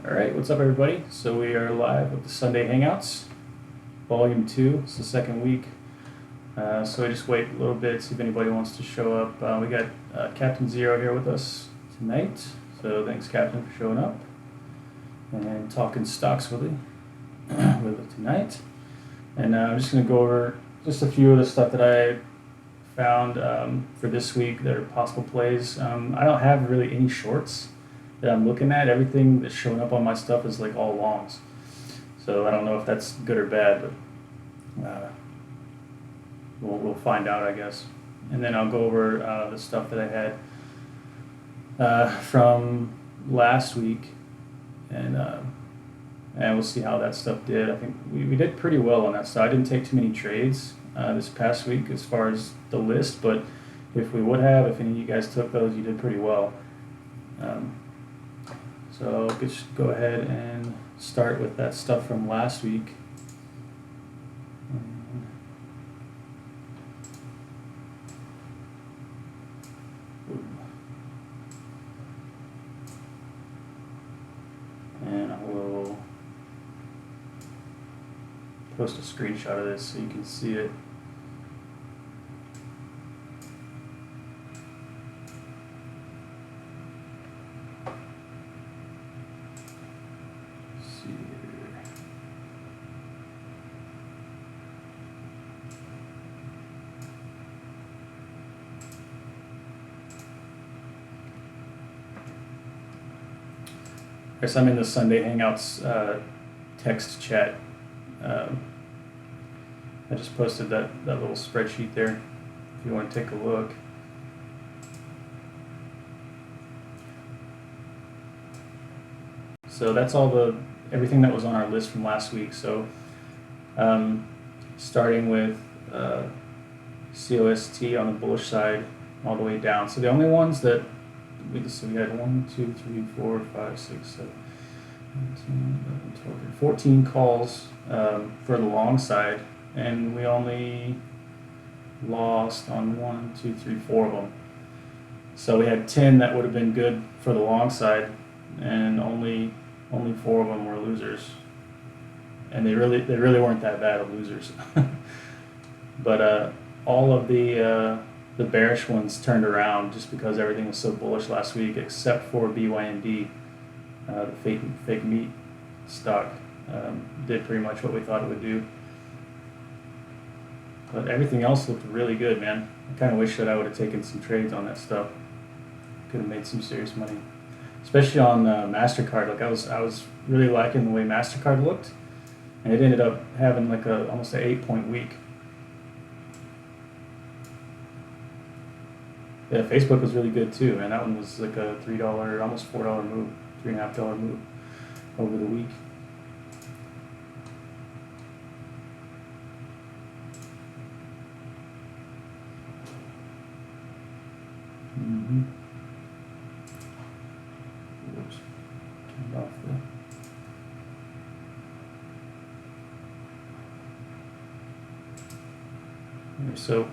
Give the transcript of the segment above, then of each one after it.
Alright, what's up everybody? So we are live with the Sunday Hangouts, Volume 2. It's the second week. So I just wait a little bit, see if anybody wants to show up. We got Captain Zero here with us tonight. So thanks Captain for showing up and talking stocks with it tonight. And I'm just going to go over just a few of the stuff that I found for this week that are possible plays. I don't have really any shorts that I'm looking at. Everything that's showing up on my stuff is like all longs. So I don't know if that's good or bad, but we'll find out, I guess. And then I'll go over the stuff that I had from last week, and we'll see how that stuff did. I think we did pretty well on that stuff. I didn't take too many trades this past week as far as the list, but if we would have, if any of you guys took those, you did pretty well. So I'll just go ahead and start with that stuff from last week. And I will post a screenshot of this so you can see it. I guess I'm in the Sunday Hangouts text chat. I just posted that little spreadsheet there if you want to take a look. So that's everything that was on our list from last week. So starting with COST on the bullish side all the way down. So the only ones that we had 1, 2, 3, 4, 5, 6, 7, 10, 11, 12, 14 calls for the long side, and we only lost on 1, 2, 3, 4 of them. So we had 10 that would have been good for the long side, and only 4 of them were losers. And they really weren't that bad of losers. But all of the bearish ones turned around just because everything was so bullish last week, except for BYND, the fake meat stock. Did pretty much what we thought it would do. But everything else looked really good, man. I kind of wish that I would have taken some trades on that stuff. Could have made some serious money, especially on MasterCard. Like I was really liking the way MasterCard looked, and it ended up having like almost an 8-point week. Yeah, Facebook was really good too, man. That one was like a $3, almost $4 move, $3.50 move over the week. Oops. Turned off so.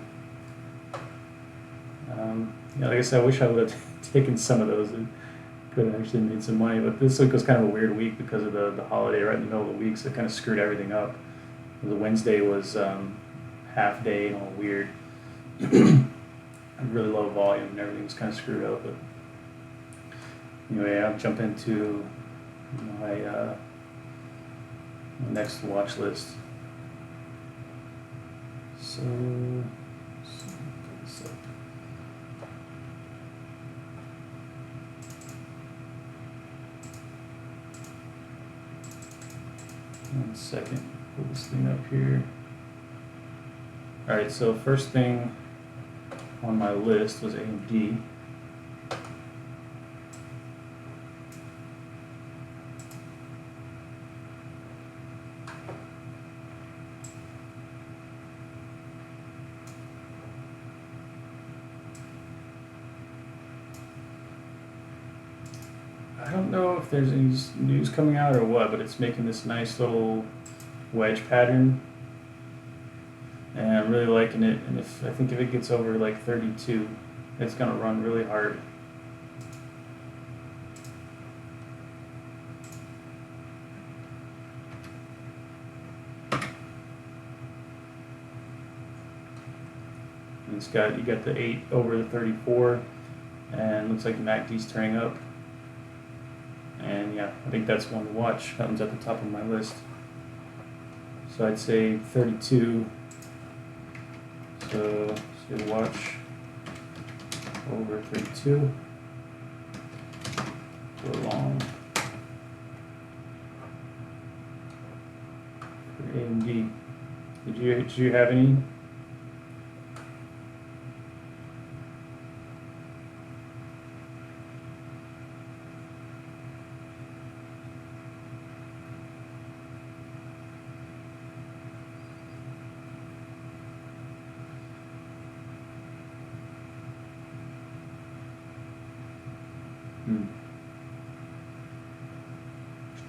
Yeah, like I said, I wish I would have taken some of those and could have actually made some money. But this week was kind of a weird week because of the holiday right in the middle of the week, so it kind of screwed everything up. The Wednesday was half day and all weird. Really low volume and everything was kind of screwed up. But anyway, I'll jump into my next watch list. So put this up. One second, pull this thing up here. Alright, so first thing on my list was AMD. I don't know if there's any news coming out or what, but it's making this nice little wedge pattern, and I'm really liking it. And I think if it gets over like 32, it's gonna run really hard. you got the 8 over the 34, and looks like the MACD's turning up. And yeah, I think that's one to watch. That one's at the top of my list. So I'd say 32. So let's do watch over 32. Go long. For A and D. Did you have any?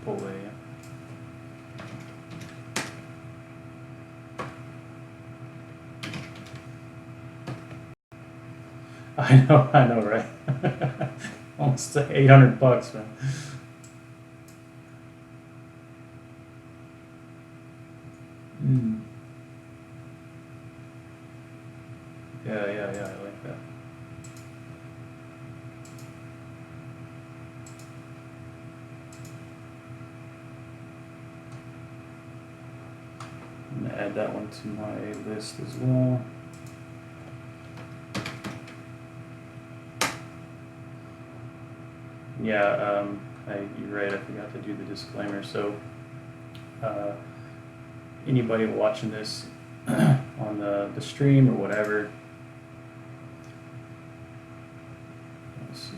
Chipotle, yeah. I know, right? Almost $800, man. Yeah, I like that. I'm gonna add that one to my list as well. Yeah, you're right, I forgot to do the disclaimer. So, anybody watching this on the stream or whatever, let's see,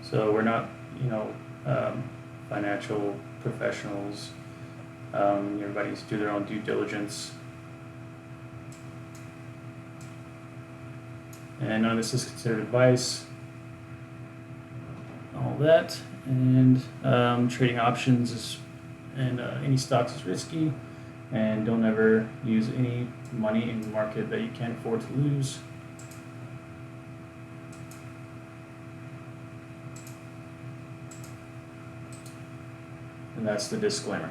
so we're not, financial professionals. Everybody needs to do their own due diligence. And none of this is considered advice, all that. And trading options and any stocks is risky. And don't ever use any money in the market that you can't afford to lose. And that's the disclaimer.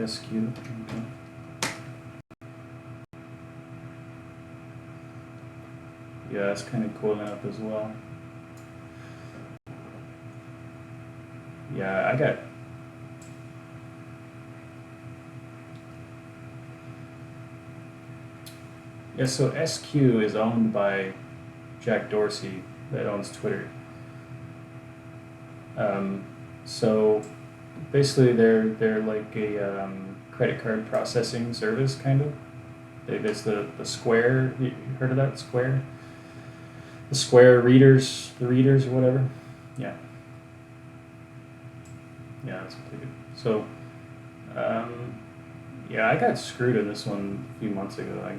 SQ. Okay. Yeah, it's kind of coiling up as well. Yeah, I got. Yeah, so SQ is owned by Jack Dorsey, that owns Twitter. So basically, they're like a credit card processing service, kind of. There's the Square. You heard of that? Square. The Square readers, the readers or whatever. Yeah. Yeah, that's pretty good. So, yeah, I got screwed in this one a few months ago.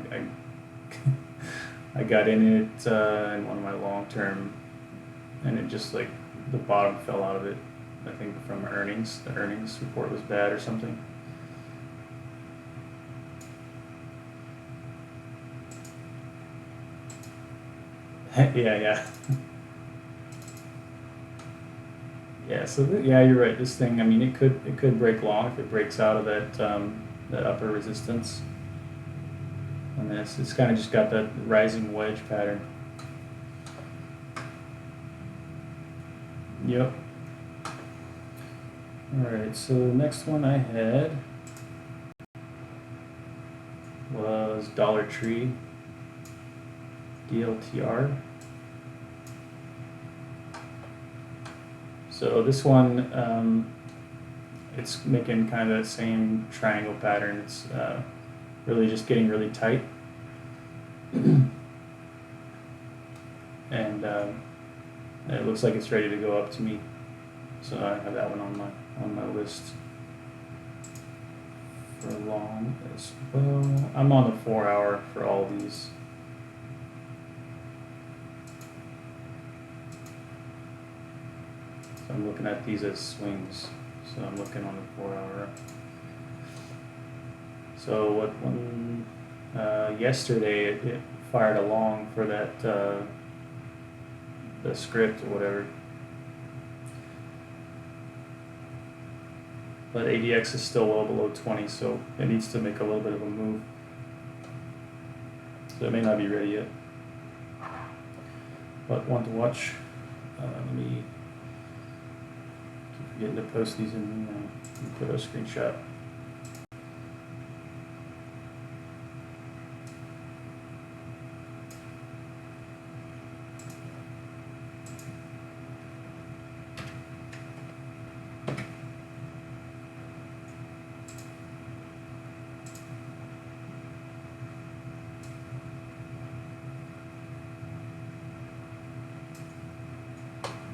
I got in it in one of my long term, and it just like the bottom fell out of it. I think from earnings. The earnings report was bad or something. Yeah. Yeah, so yeah, you're right. This thing, I mean, it could break long if it breaks out of that upper resistance. And then it's kind of just got that rising wedge pattern. Yep. All right, so the next one I had was Dollar Tree, DLTR. So this one, it's making kind of the same triangle pattern. It's really just getting really tight. And it looks like it's ready to go up to me. So I have that one on my list for long as well. I'm on the 4 hour for all these. So I'm looking at these as swings. So I'm looking on the 4-hour. So what one yesterday it fired along for that the script or whatever. But ADX is still well below 20, so it needs to make a little bit of a move. So it may not be ready yet. But one to watch. Let me keep forgetting to post these in put a screenshot.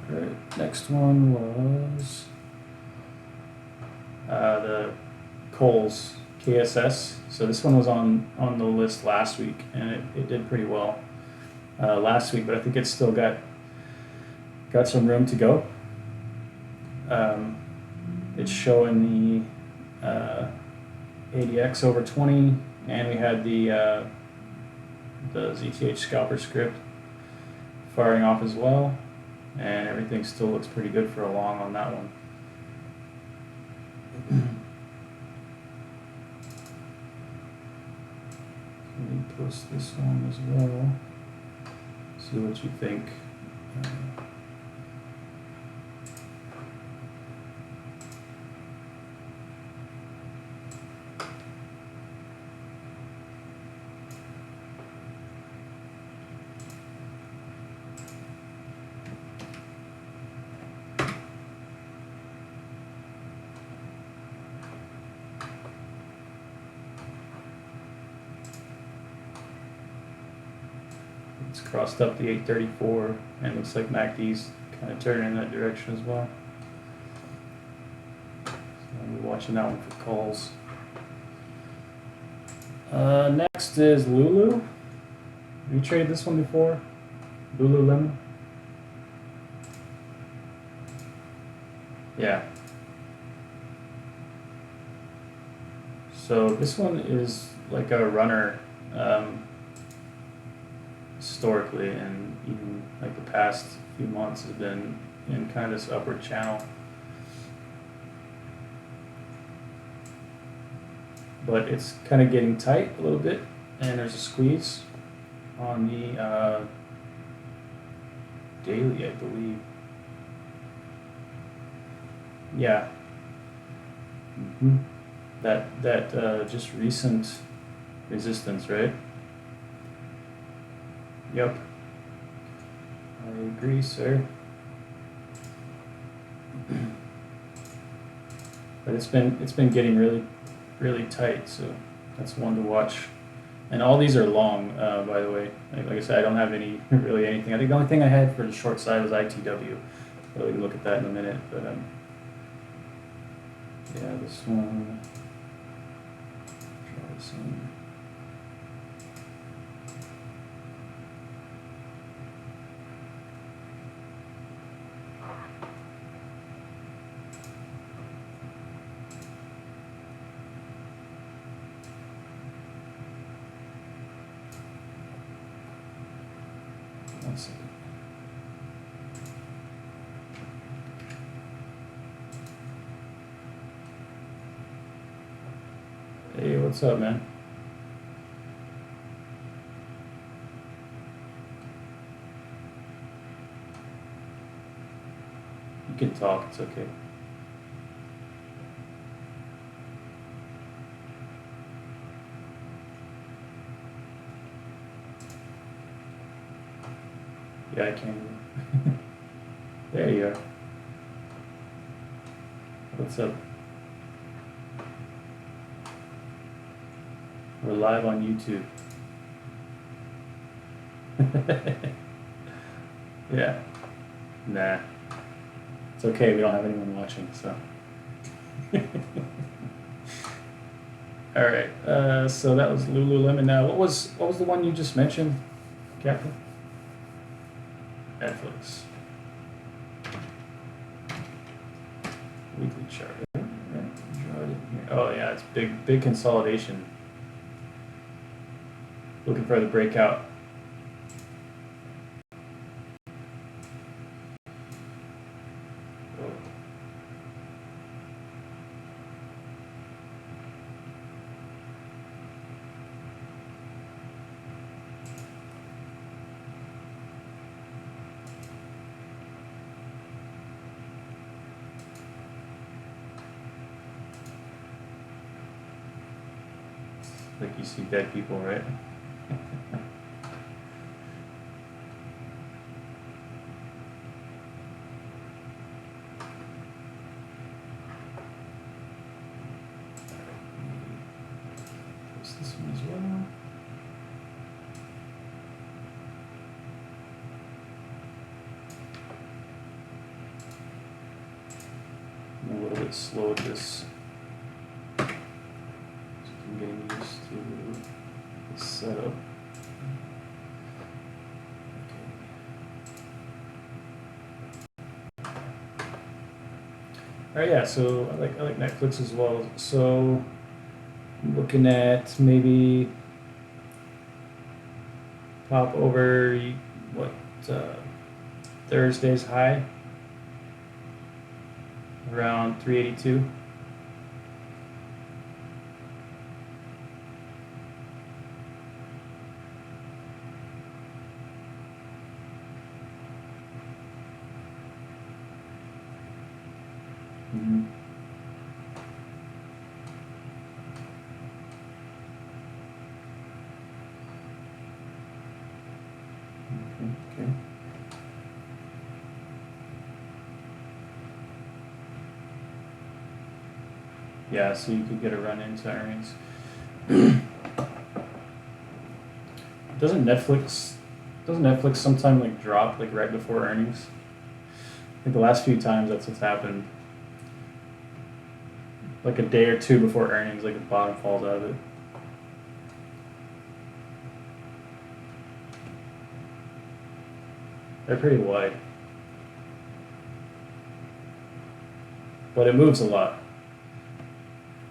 Right, next one was the Kohl's KSS. So this one was on the list last week, and it did pretty well last week, but I think it's still got some room to go. It's showing the ADX over 20, and we had the ZTH scalper script firing off as well. And everything still looks pretty good for a long on that one. Let me post this one as well. See what you think. It's crossed up the 834, and looks like MACD's kind of turning in that direction as well. So I'll be watching that one for calls. Next is Lulu. Have you traded this one before? Lululemon? Yeah. So this one is like a runner. Historically, and even like the past few months has been in kind of this upward channel, but it's kind of getting tight a little bit, and there's a squeeze on the daily, I believe. Yeah. That just recent resistance, right? Yep. I agree, sir. But it's been getting really tight, so that's one to watch. And all these are long, by the way. Like I said, I don't have really anything. I think the only thing I had for the short side was ITW. But we can look at that in a minute. But yeah, this one. Try this one. One second. Hey, what's up, man? You can talk, it's okay. Yeah, I can. There you are. What's up? We're live on YouTube. Yeah. Nah. It's okay, we don't have anyone watching, so. Alright, so that was Lululemon. Now, what was the one you just mentioned, Captain? Netflix. Weekly chart. it's big consolidation. Looking for the breakout. Like you see dead people, right? Post this one as well. I'm a little bit slow at this. I'm getting used to the setup. Alright, yeah, so I like Netflix as well. So I'm looking at maybe pop over what Thursday's high around 382. Mm-hmm. Okay. Yeah, so you could get a run into earnings. Doesn't Netflix sometime like drop like right before earnings? I think the last few times that's what's happened. Like a day or two before earnings, like the bottom falls out of it. They're pretty wide. But it moves a lot.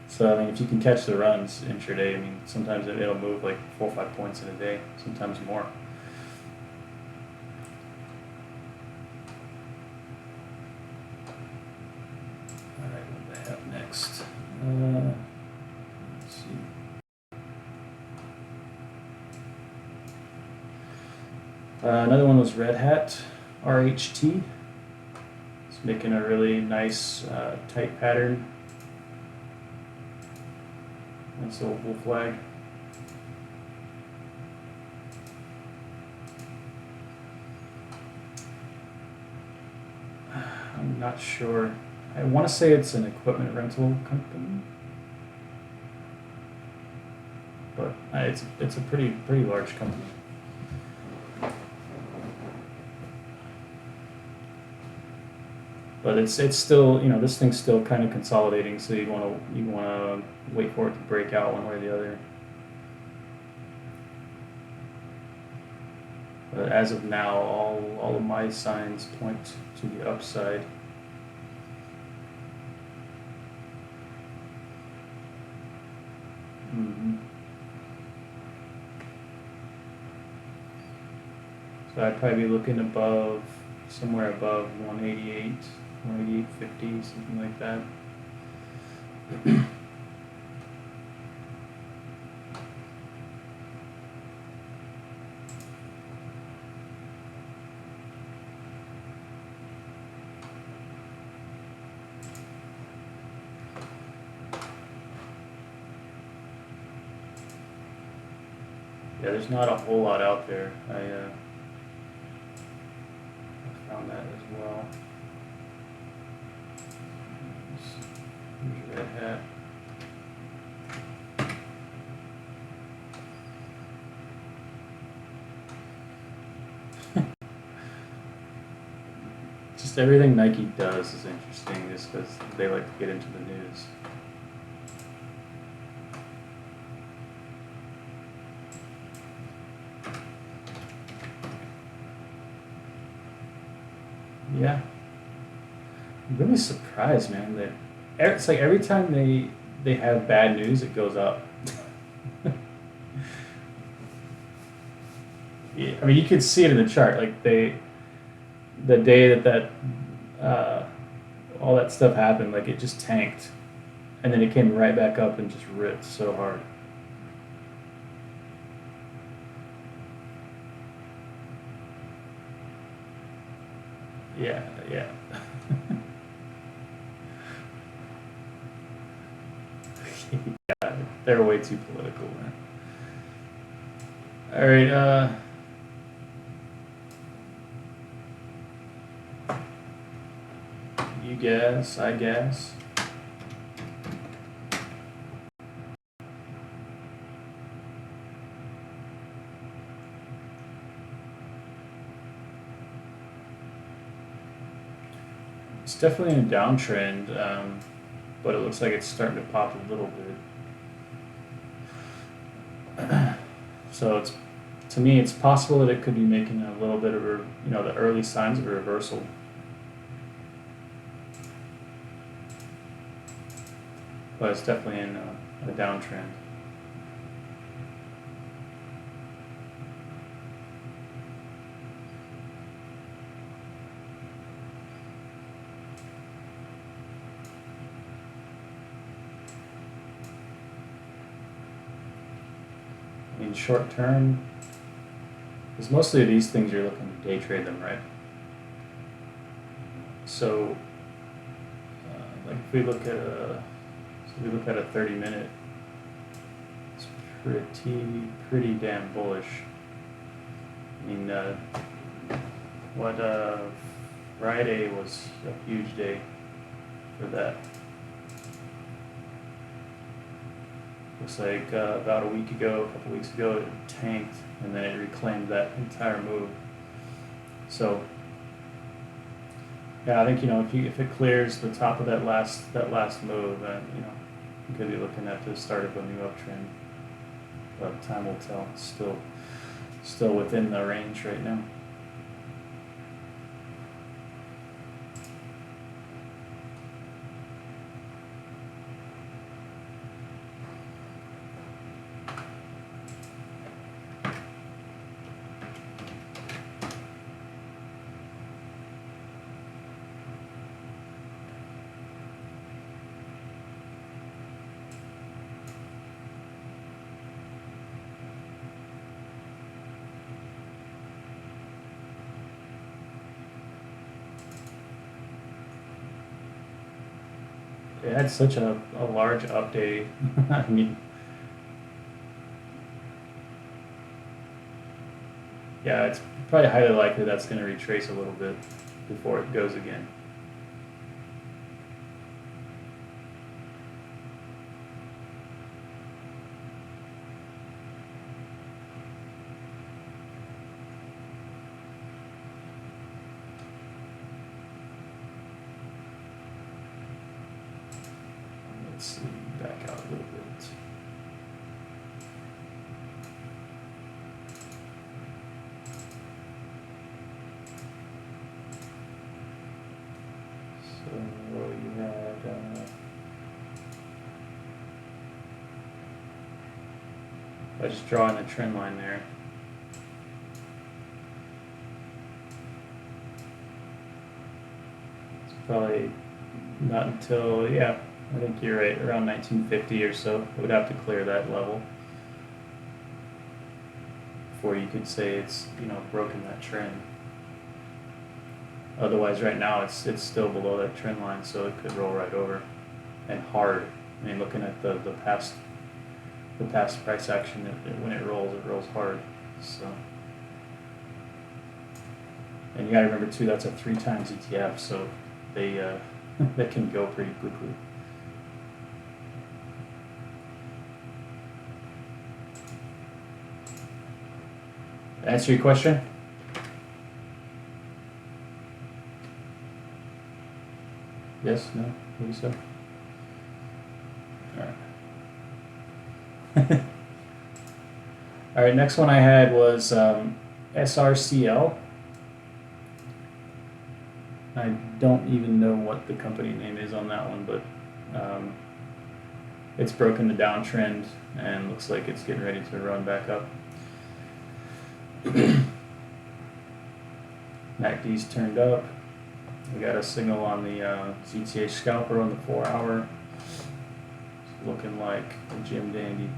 So, I mean, if you can catch the runs intraday, I mean, sometimes it'll move like 4 or 5 points in a day, sometimes more. All right, what do I have next? Let's see. Another one was Red Hat, RHT. It's making a really nice tight pattern. That's a bull flag. I'm not sure. I want to say it's an equipment rental company, but it's a pretty large company. But it's still, you know, this thing's still kind of consolidating, so you want to wait for it to break out one way or the other. But as of now, all of my signs point to the upside. Mm-hmm. So I'd probably be looking somewhere above 188. 188.50, something like that. Yeah, there's not a whole lot out there. I found that as well. Red Hat. Just everything Nike does is interesting just because they like to get into the news. Yeah. I'm really surprised, man, that it's like every time they have bad news, it goes up. Yeah, I mean, you could see it in the chart. Like the day that all that stuff happened, like it just tanked, and then it came right back up and just ripped so hard. Yeah, yeah. Yeah, they're way too political, man. All right, you guess, I guess. It's definitely in a downtrend, but it looks like it's starting to pop a little bit. So it's, to me, it's possible that it could be making a little bit of a, the early signs of a reversal. But it's definitely in a downtrend. I mean, short term, because mostly these things you're looking to day trade them, right? So, like if we look at a 30-minute, it's pretty damn bullish. I mean, Friday was a huge day for that. Looks like about a week ago, a couple weeks ago, it tanked, and then it reclaimed that entire move. So, yeah, I think if it clears the top of that last move, then you could be looking at the start of a new uptrend. But time will tell. It's still within the range right now. It had such a large update. I mean, yeah, it's probably highly likely that's going to retrace a little bit before it goes again. Let's see, back out a little bit. So you had, I just drawing a trend line there. It's probably not until, yeah, I think you're right, around 1950 or so. It would have to clear that level before you could say it's broken that trend. Otherwise, right now it's still below that trend line, so it could roll right over, and hard. I mean, looking at the past price action, when it rolls hard. So, and you got to remember too, that's a 3 times ETF, so they they can go pretty quickly. Answer your question? Yes? No? Maybe so? Alright. Alright, next one I had was SRCL. I don't even know what the company name is on that one, but it's broken the downtrend and looks like it's getting ready to run back up. MACD's turned up. We got a signal on the ZTH scalper on the 4 hour. It's looking like a Jim Dandy.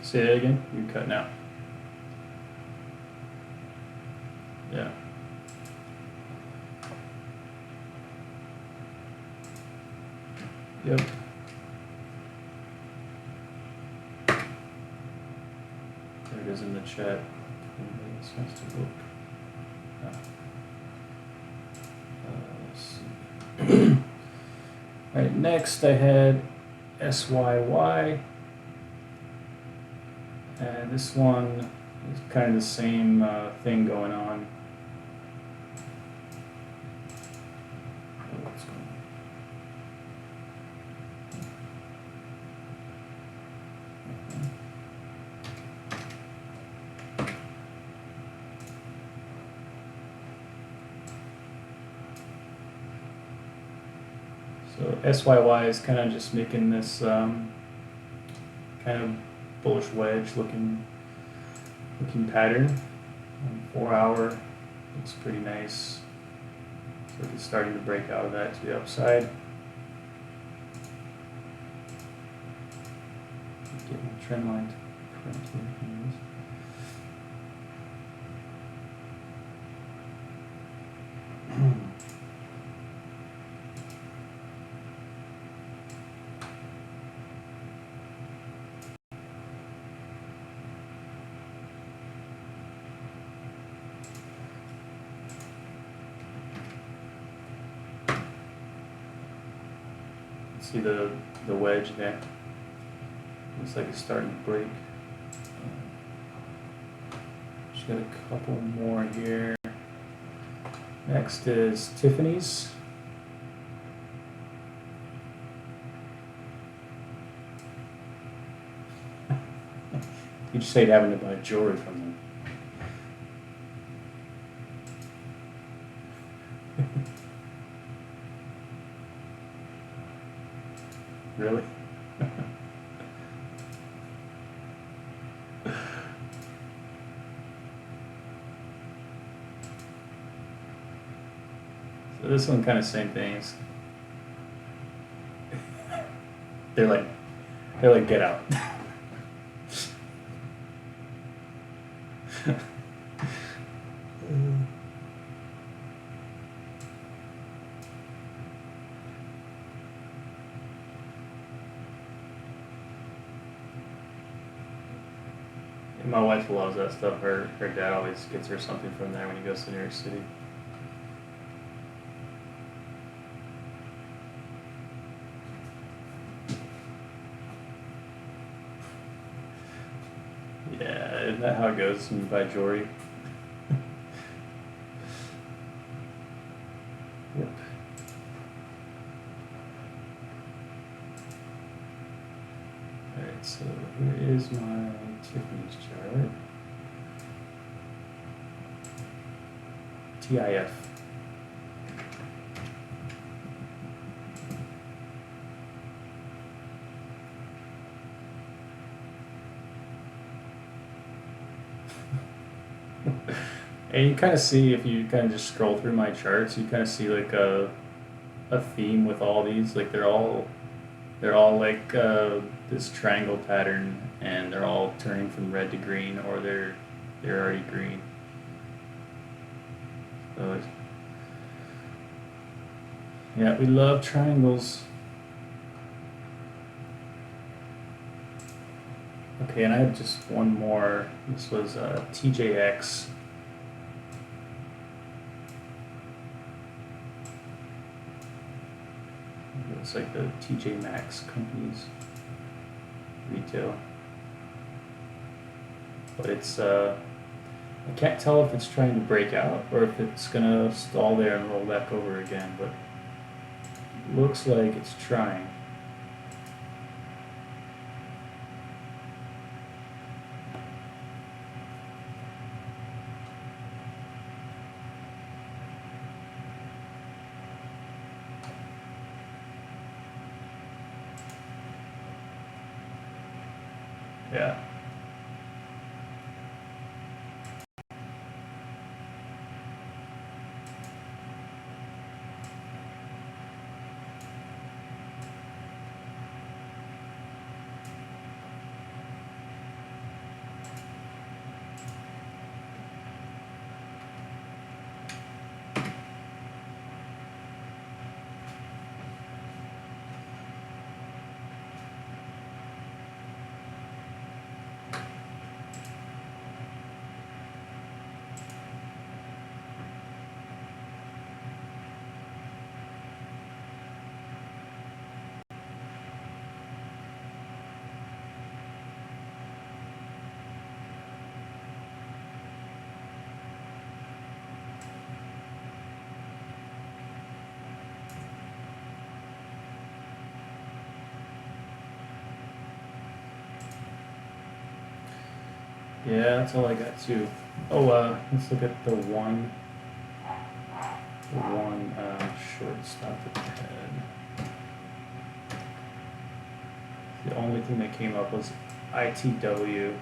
Say that again? You're cutting out. Yeah. Yep. There it is in the chat. Anybody else wants to look? No. Let's see. All right, next I had SYY. And this one is kind of the same thing going on. Oh, what's going on? So SYY is kind of just making this kind of bullish wedge looking pattern. 4 hour looks pretty nice. So it's starting to break out of that to the upside. Get my trend line to print here. See the wedge there? Looks like it's starting to break. Just got a couple more here. Next is Tiffany's. You just hate having to buy jewelry from them. Really? So this one kind of same things. They're like get out. My wife loves that stuff. Her dad always gets her something from there when he goes to New York City. Yeah, isn't that how it goes when you buy jewelry? Yep. Alright, so here is my Tiffany's chart. TIF. And you kind of see, if you kind of just scroll through my charts, you kind of see like a theme with all these. Like they're all like this triangle pattern, and they're all turning from red to green, or they're already green. So yeah, we love triangles. Okay, and I have just one more. This was TJX. It's like the TJ Maxx companies retail, but it's I can't tell if it's trying to break out or if it's gonna stall there and roll back over again. But looks like it's trying. Yeah. Yeah, that's all I got too. Oh, let's look at the one shortstop at the head. The only thing that came up was ITW,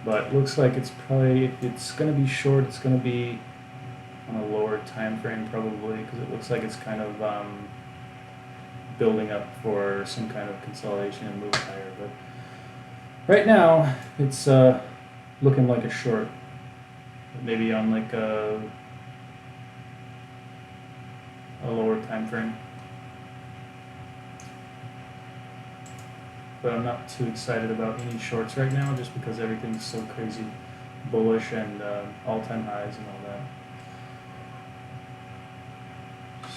but looks like it's probably, if it's going to be short, it's going to be on a lower time frame probably, because it looks like it's kind of building up for some kind of consolidation and move higher. But right now, it's looking like a short, maybe on like a lower time frame. But I'm not too excited about any shorts right now, just because everything's so crazy bullish and all-time highs and all that.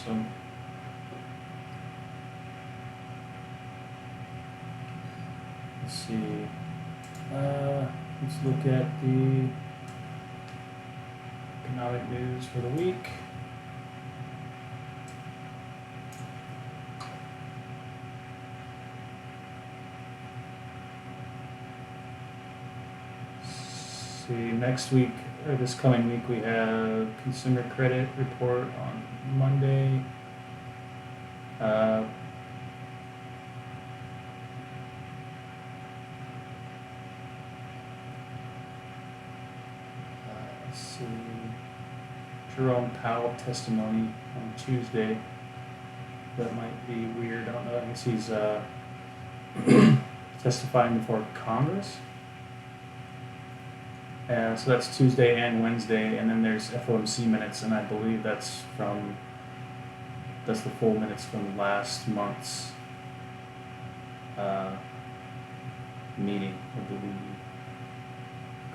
So let's see. Let's look at the economic news for the week. See, next week, or this coming week, we have consumer credit report on Monday. Let's see, Jerome Powell testimony on Tuesday. That might be weird. I don't know. I guess he's testifying before Congress. So that's Tuesday and Wednesday, and then there's FOMC minutes, and I believe that's the full minutes from last month's meeting, I believe.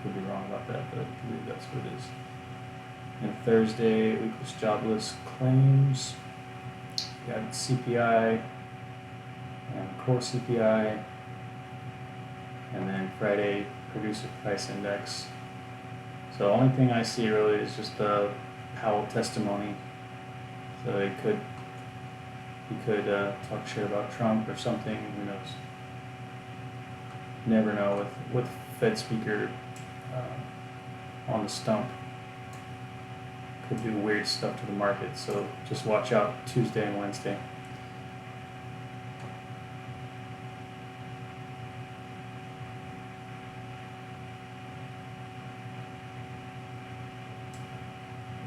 Could be wrong about that, but I believe that's what it is. And Thursday, weekly jobless claims. We got CPI and core CPI, and then Friday, producer price index. So the only thing I see really is just the Powell testimony. So he could talk shit about Trump or something. Who knows? Never know with Fed speaker on the stump. Could do weird stuff to the market. So just watch out Tuesday and Wednesday.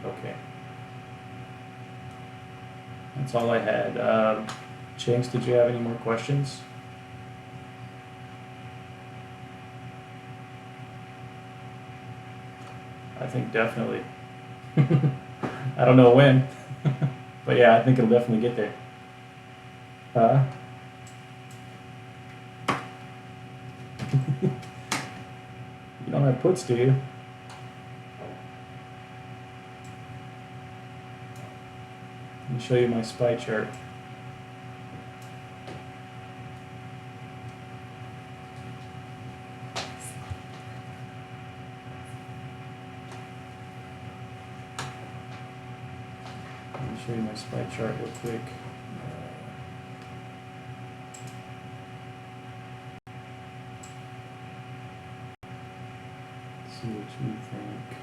Okay. That's all I had. James, did you have any more questions? I think definitely. I don't know when, but yeah, I think it'll definitely get there. You don't have puts, do you? Let me show you my SPY chart. Let me show you my SPY chart real quick. See what you think.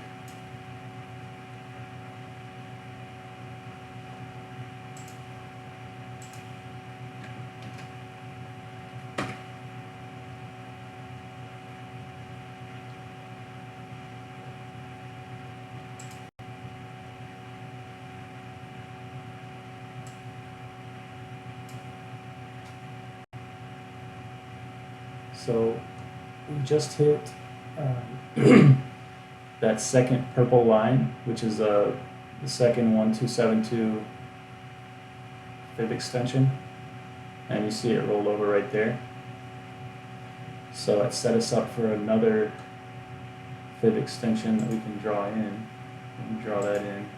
So we just hit that second purple line, which is the second 1272 fib extension, and you see it rolled over right there. So it set us up for another fib extension that we can draw in. We can draw that in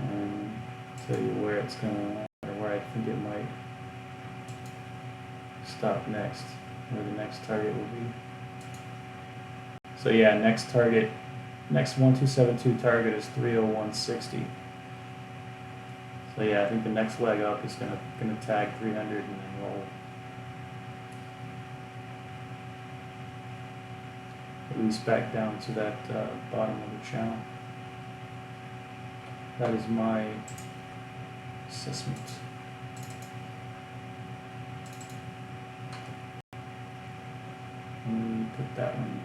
and tell you where it's gonna, or where I think it might stop next, where the next target will be. So yeah, next 1272 target is 301.60. So yeah, I think the next leg up is gonna tag 300 and then roll. At least back down to that bottom of the channel. That is my assessment. Let me put that one.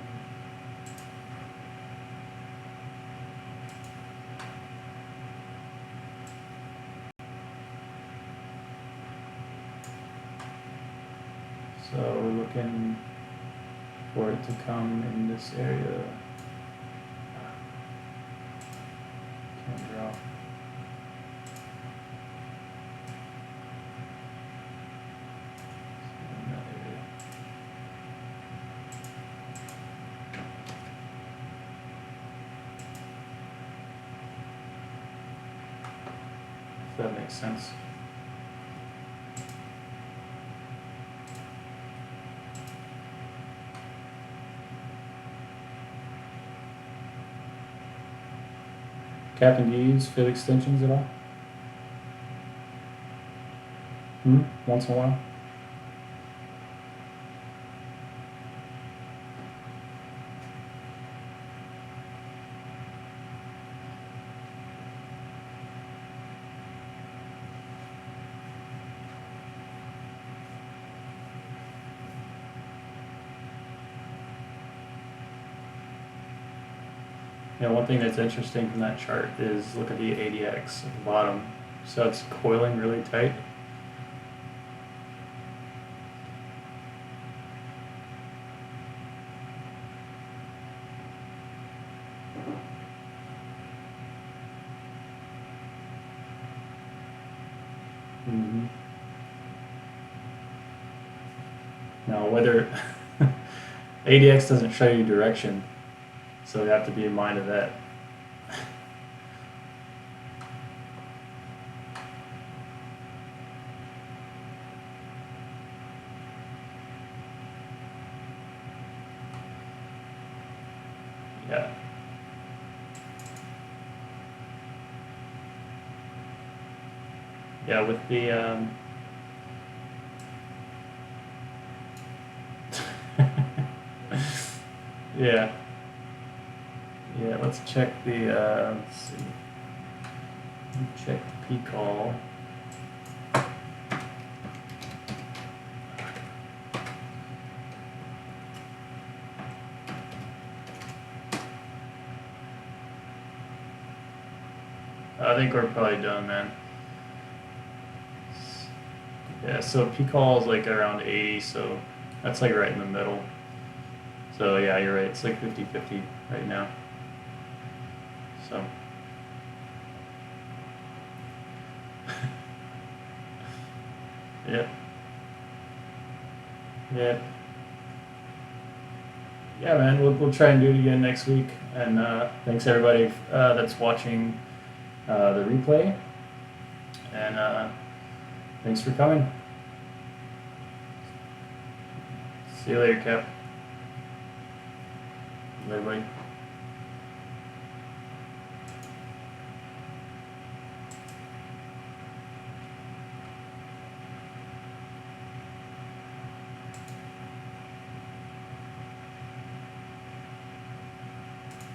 So we're looking for it to come in this area. Can't draw. In that area. If that makes sense. Captain, do you use fib extensions at all? Once in a while? Yeah, one thing that's interesting from that chart is look at the ADX at the bottom. So it's coiling really tight. Now whether ADX doesn't show you direction, so you have to be in mind of that. Yeah. Yeah, with the yeah. Yeah, let's check the let's see. Check the P call. I think we're probably done, man. Yeah, so P call is like around 80, so that's like right in the middle. So yeah, you're right. It's like 50-50 right now. So yeah. Yeah. Yeah, man, we'll try and do it again next week. And thanks everybody that's watching the replay. And thanks for coming. See you later, Cap. Bye-bye.